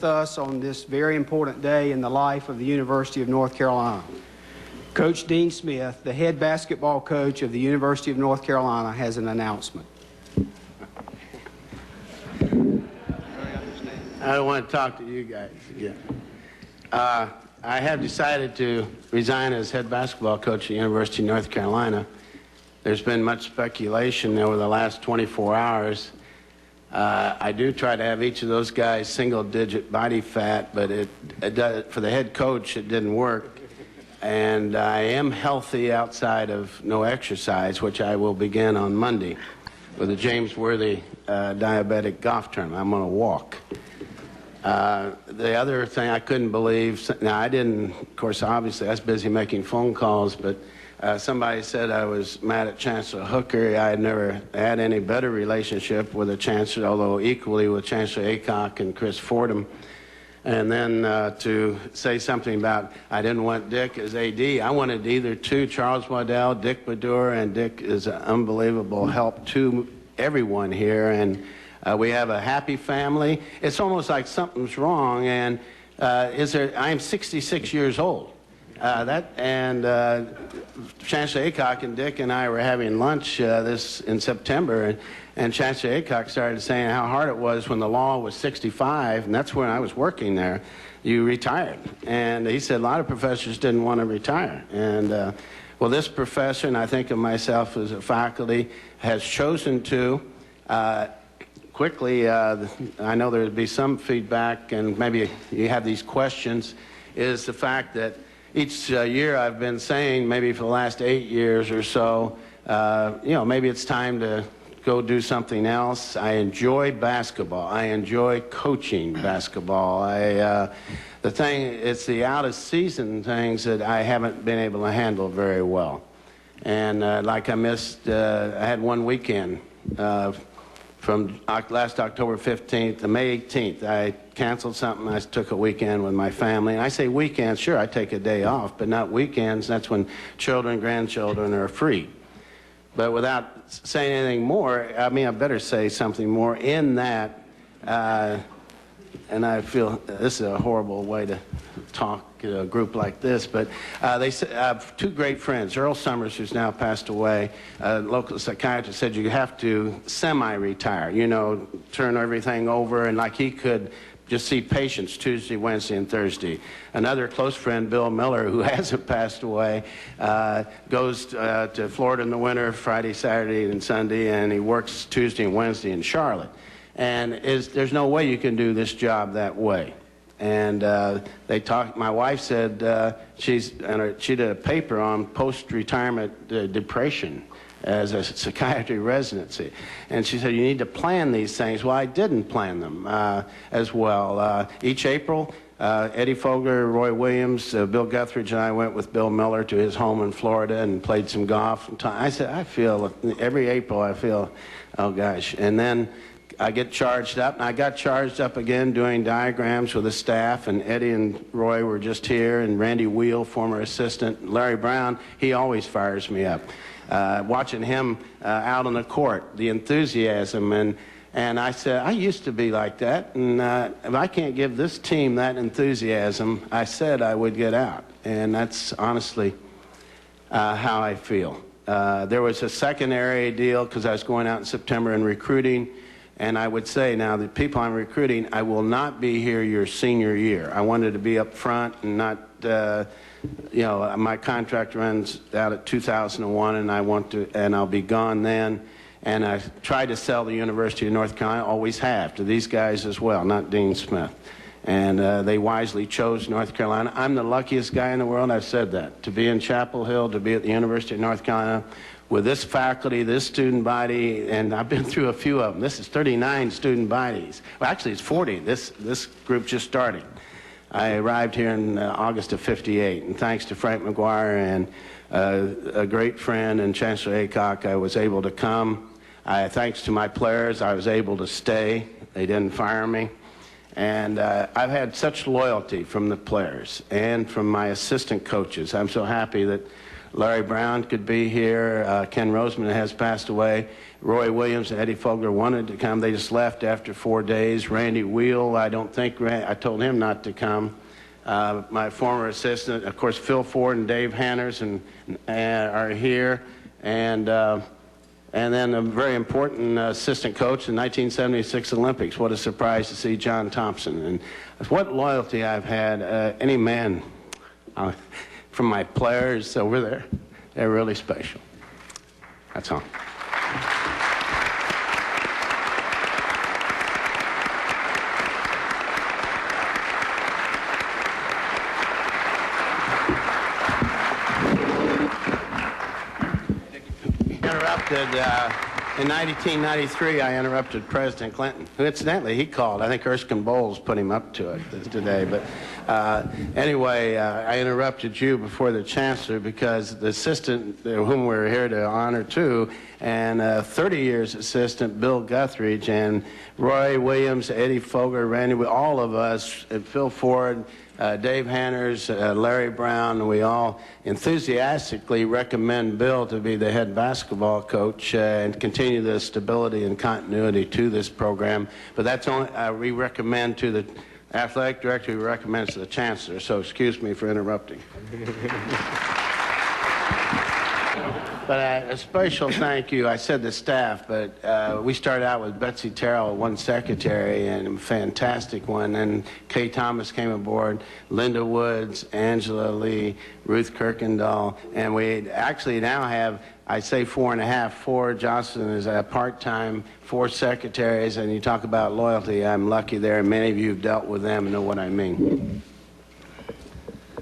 us on this very important day in the life of the University of North Carolina. Coach Dean Smith, the head basketball coach of the University of North Carolina, has an announcement. I don't want to talk to you guys again. I have decided to resign as head basketball coach at the University of North Carolina. There's been much speculation over the last 24 hours. I do try to have each of those guys single-digit body fat, but for the head coach, it didn't work. And I am healthy outside of no exercise, which I will begin on Monday with the James Worthy diabetic golf tournament. I'm going to walk. The other thing I couldn't believe, now I didn't, of course, obviously I was busy making phone calls, but somebody said I was mad at Chancellor Hooker. I had never had any better relationship with a chancellor, although equally with Chancellor Aycock and Chris Fordham. And then to say something about I didn't want Dick as AD. I wanted either two, Charles Waddell, Dick Badur, and Dick is an unbelievable help to everyone here. And we have a happy family. It's almost like something's wrong. And I'm 66 years old. Chancellor Aycock and Dick and I were having lunch in September, and Chancellor Aycock started saying how hard it was when the law was 65, and that's when I was working there. You retired, and he said a lot of professors didn't want to retire. And well, this professor, and I think of myself as a faculty, has chosen to. Quickly, I know there would be some feedback, and maybe you have these questions, is the fact that each year I've been saying, maybe for the last 8 years or so, maybe it's time to go do something else. I enjoy basketball. I enjoy coaching basketball. It's the out-of-season things that I haven't been able to handle very well. And I had one weekend from last October 15th to May 18th. I canceled something. I took a weekend with my family. And I say weekends, sure, I take a day off, but not weekends. That's when children, grandchildren are free. But without saying anything more, I better say something more in that, and I feel this is a horrible way to talk to a group like this, but two great friends, Earl Summers, who's now passed away, a local psychiatrist, said you have to semi-retire, turn everything over, and like he could just see patients Tuesday, Wednesday, and Thursday. Another close friend, Bill Miller, who hasn't passed away, goes to Florida in the winter, Friday, Saturday, and Sunday, and he works Tuesday and Wednesday in Charlotte. And there's no way you can do this job that way. And my wife said she did a paper on post-retirement depression as a psychiatry residency. And she said, you need to plan these things. Well, I didn't plan them as well. Each April, Eddie Fogler, Roy Williams, Bill Guthridge, and I went with Bill Miller to his home in Florida and played some golf. I said, every April I feel, oh gosh. And then I get charged up, and I got charged up again doing diagrams with the staff, and Eddie and Roy were just here, and Randy Wheel, former assistant, Larry Brown, he always fires me up. Watching him out on the court, the enthusiasm, and I said, I used to be like that, and if I can't give this team that enthusiasm, I said I would get out, and that's honestly how I feel. There was a secondary deal because I was going out in September and recruiting. And I would say now, the people I'm recruiting, I will not be here your senior year. I wanted to be up front and not, my contract runs out at 2001, and I'll be gone then. And I tried to sell the University of North Carolina, always have, to these guys as well, not Dean Smith. And they wisely chose North Carolina. I'm the luckiest guy in the world, I've said that, to be in Chapel Hill, to be at the University of North Carolina, with this faculty, this student body, and I've been through a few of them. This is 39 student bodies. Well, actually, it's 40. This group just started. I arrived here in August of '58, and thanks to Frank McGuire and a great friend and Chancellor Aycock, I was able to come. Thanks to my players, I was able to stay. They didn't fire me. And I've had such loyalty from the players and from my assistant coaches. I'm so happy that Larry Brown could be here. Ken Roseman has passed away. Roy Williams and Eddie Fogler wanted to come. They just left after 4 days. Randy Wheel, I told him not to come. My former assistant, of course, Phil Ford and Dave Hanners are here. And then a very important assistant coach in 1976 Olympics. What a surprise to see John Thompson. And what loyalty I've had. Any man from my players over there, they're really special. That's all. In 1993, I interrupted President Clinton, who incidentally he called. I think Erskine Bowles put him up to it today. But anyway, I interrupted you before the chancellor because the assistant, whom we're here to honor too, and 30 years assistant Bill Guthridge and Roy Williams, Eddie Fogler, Randy, all of us, Phil Ford, Dave Hanners, Larry Brown, we all enthusiastically recommend Bill to be the head basketball coach and continue the stability and continuity to this program. But that's only, we recommend to the athletic director, who recommends to the chancellor. So excuse me for interrupting. But a special thank you, I said the staff, but we started out with Betsy Terrell, one secretary, and a fantastic one. And Kay Thomas came aboard, Linda Woods, Angela Lee, Ruth Kirkendall, and we actually now have, I say 4.5. Jocelyn is a part-time, 4 secretaries, and you talk about loyalty. I'm lucky there, and many of you have dealt with them and know what I mean.